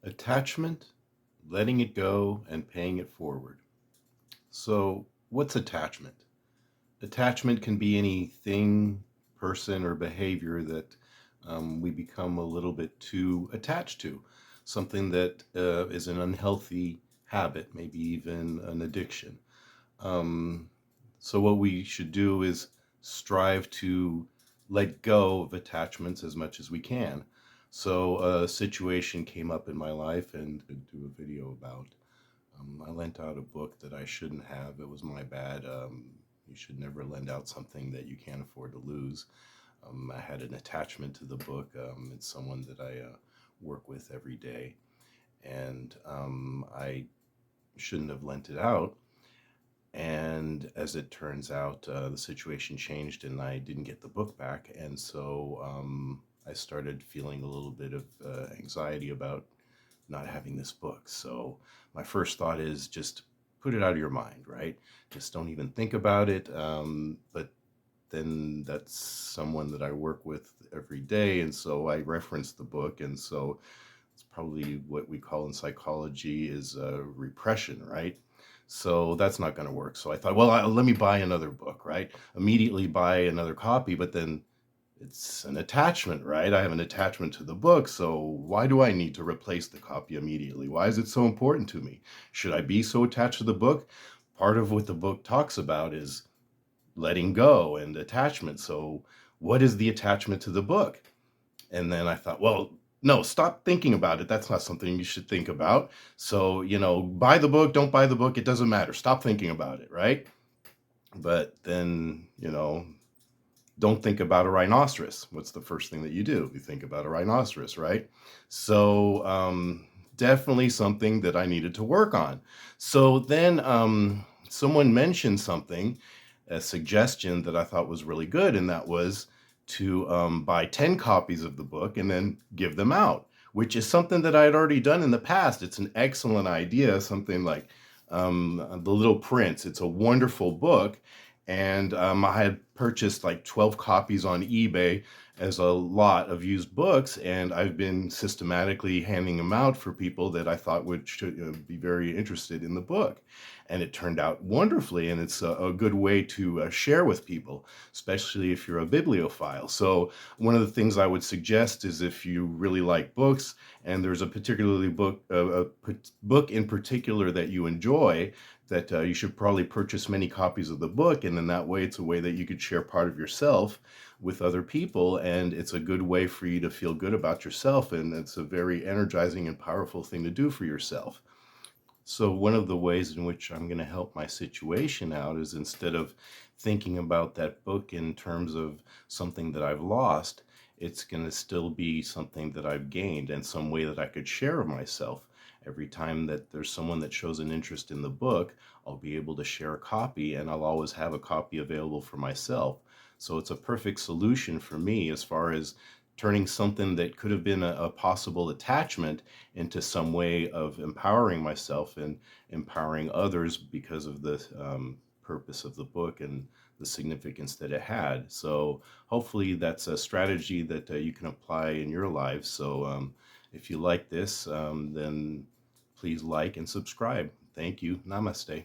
Attachment, letting it go, and paying it forward. So, what's attachment? Attachment can be anything, person, or behavior that we become a little bit too attached to. Something that is an unhealthy habit, maybe even an addiction. Um, so, what we should do is strive to let go of attachments as much as we can. So, a situation came up in my life and to do a video about. I lent out a book that I shouldn't have. It was my bad. You should never lend out something that you can't afford to lose. I had an attachment to the book. It's someone that I work with every day, and I shouldn't have lent it out. And as it turns out, the situation changed and I didn't get the book back. And so I started feeling a little bit of anxiety about not having this book. So my first thought is just put it out of your mind, right? Just don't even think about it. But then that's someone that I work with every day. And so I reference the book. And so it's probably what we call in psychology is repression, right? So that's not going to work. So I thought, well, let me buy another book, right? Immediately buy another copy, but then it's an attachment, right? I have an attachment to the book, so why do I need to replace the copy immediately? Why is it so important to me? Should I be so attached to the book? Part of what the book talks about is letting go and attachment. So, what is the attachment to the book? And then I thought, well, no, stop thinking about it. That's not something you should think about. So, buy the book, don't buy the book, it doesn't matter. Stop thinking about it, right? But then, don't think about a rhinoceros. What's the first thing that you do? You think about a rhinoceros, right? So, definitely something that I needed to work on. So then someone mentioned something, a suggestion that I thought was really good, and that was to buy 10 copies of the book and then give them out, which is something that I had already done in the past. It's an excellent idea, something like The Little Prince. It's a wonderful book. And I had purchased like 12 copies on eBay as a lot of used books, and I've been systematically handing them out for people that I thought should be very interested in the book. And it turned out wonderfully, and it's a good way to share with people, especially if you're a bibliophile. So one of the things I would suggest is if you really like books, and there's a particularly book in particular that you enjoy, that you should probably purchase many copies of the book, and then that way it's a way that you could share part of yourself with other people, and it's a good way for you to feel good about yourself, and it's a very energizing and powerful thing to do for yourself. So one of the ways in which I'm going to help my situation out is, instead of thinking about that book in terms of something that I've lost, it's going to still be something that I've gained and some way that I could share of myself. Every time that there's someone that shows an interest in the book, I'll be able to share a copy, and I'll always have a copy available for myself. So it's a perfect solution for me as far as turning something that could have been a possible attachment into some way of empowering myself and empowering others because of the purpose of the book and the significance that it had. So hopefully that's a strategy that you can apply in your life. So if you like this, then please like and subscribe. Thank you. Namaste.